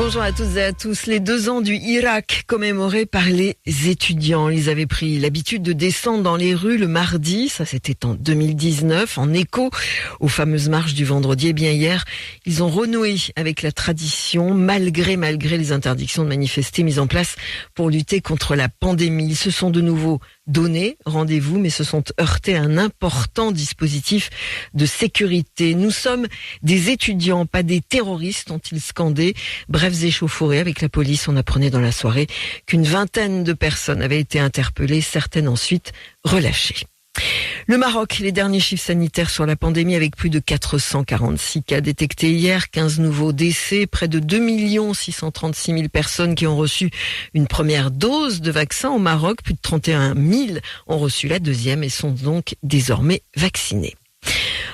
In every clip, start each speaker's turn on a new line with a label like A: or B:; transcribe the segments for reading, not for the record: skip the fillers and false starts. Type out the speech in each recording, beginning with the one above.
A: Bonjour à toutes et à tous. Les 2 ans du Irak commémorés par les étudiants. Ils avaient pris l'habitude de descendre dans les rues le mardi. Ça, c'était en 2019, en écho aux fameuses marches du vendredi. Et bien hier, ils ont renoué avec la tradition, malgré les interdictions de manifester mises en place pour lutter contre la pandémie. Ils se sont de nouveau donné rendez-vous, mais se sont heurtés à un important dispositif de sécurité. Nous sommes des étudiants, pas des terroristes, ont-ils scandé. Brefs échauffourées avec la police. On apprenait dans la soirée qu'une vingtaine de personnes avaient été interpellées, certaines ensuite relâchées. Le Maroc, les derniers chiffres sanitaires sur la pandémie avec plus de 446 cas détectés hier, 15 nouveaux décès, près de 2 636 000 personnes qui ont reçu une première dose de vaccin au Maroc, plus de 31 000 ont reçu la deuxième et sont donc désormais vaccinés.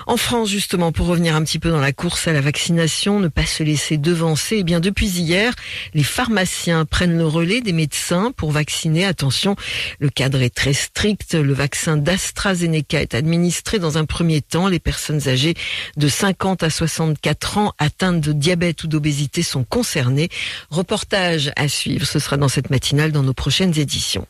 A: En France, justement, pour revenir un petit peu dans la course à la vaccination, ne pas se laisser devancer, eh bien, depuis hier, les pharmaciens prennent le relais des médecins pour vacciner. Attention, le cadre est très strict. Le vaccin d'AstraZeneca est administré dans un premier temps. Les personnes âgées de 50 à 64 ans atteintes de diabète ou d'obésité sont concernées. Reportage à suivre. Ce sera dans cette matinale dans nos prochaines éditions.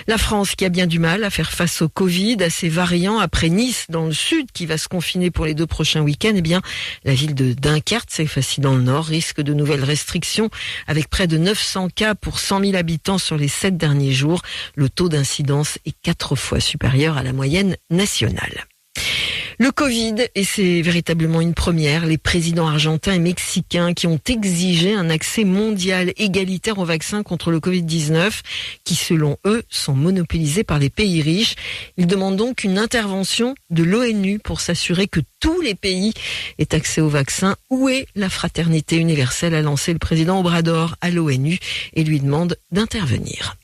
A: La France qui a bien du mal à faire face au Covid, à ses variants, après Nice dans le sud qui va se confiner pour les 2 prochains week-ends, eh bien, la ville de Dunkerque, cette fois-ci dans le nord, risque de nouvelles restrictions avec près de 900 cas pour 100 000 habitants sur les 7 derniers jours. Le taux d'incidence est 4 fois supérieur à la moyenne nationale. Le Covid, et c'est véritablement une première, les présidents argentins et mexicains qui ont exigé un accès mondial égalitaire aux vaccins contre le Covid-19, qui selon eux sont monopolisés par les pays riches. Ils demandent donc une intervention de l'ONU pour s'assurer que tous les pays aient accès aux vaccins. Où est la fraternité universelle, a lancé le président Obrador à l'ONU et lui demande d'intervenir.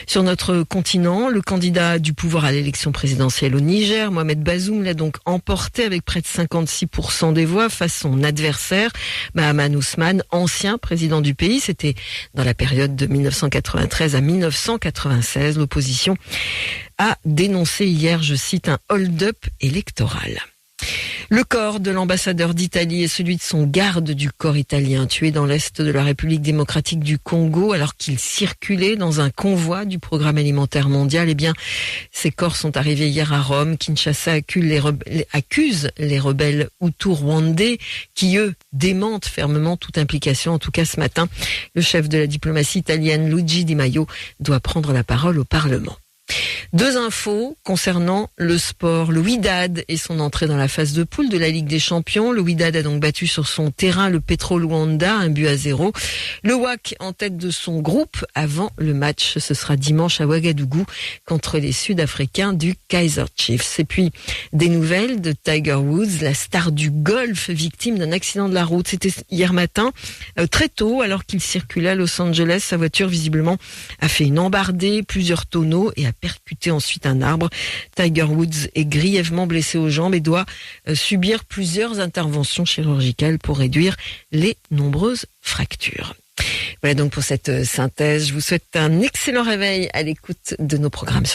A: Sur notre continent, le candidat du pouvoir à l'élection présidentielle au Niger, Mohamed Bazoum, l'a donc emporté avec près de 56% des voix face à son adversaire, Mahaman Ousmane, ancien président du pays. C'était dans la période de 1993 à 1996. L'opposition a dénoncé hier, je cite, un hold-up électoral. Le corps de l'ambassadeur d'Italie et celui de son garde du corps italien, tué dans l'est de la République démocratique du Congo alors qu'il circulait dans un convoi du Programme alimentaire mondial. Eh bien, ces corps sont arrivés hier à Rome. Kinshasa accuse les rebelles Hutus rwandais qui, eux, démentent fermement toute implication. En tout cas, ce matin, le chef de la diplomatie italienne, Luigi Di Maio, doit prendre la parole au Parlement. 2 infos concernant le sport. Le Wydad et son entrée dans la phase de poule de la Ligue des Champions. Le Wydad a donc battu sur son terrain le Petro Luanda, 1-0. Le WAC en tête de son groupe avant le match. Ce sera dimanche à Ouagadougou contre les Sud-Africains du Kaizer Chiefs. Et puis, des nouvelles de Tiger Woods, la star du golf, victime d'un accident de la route. C'était hier matin, très tôt, alors qu'il circulait à Los Angeles. Sa voiture, visiblement, a fait une embardée, plusieurs tonneaux et a percuté ensuite un arbre. Tiger Woods est grièvement blessé aux jambes et doit subir plusieurs interventions chirurgicales pour réduire les nombreuses fractures. Voilà donc pour cette synthèse. Je vous souhaite un excellent réveil à l'écoute de nos programmes.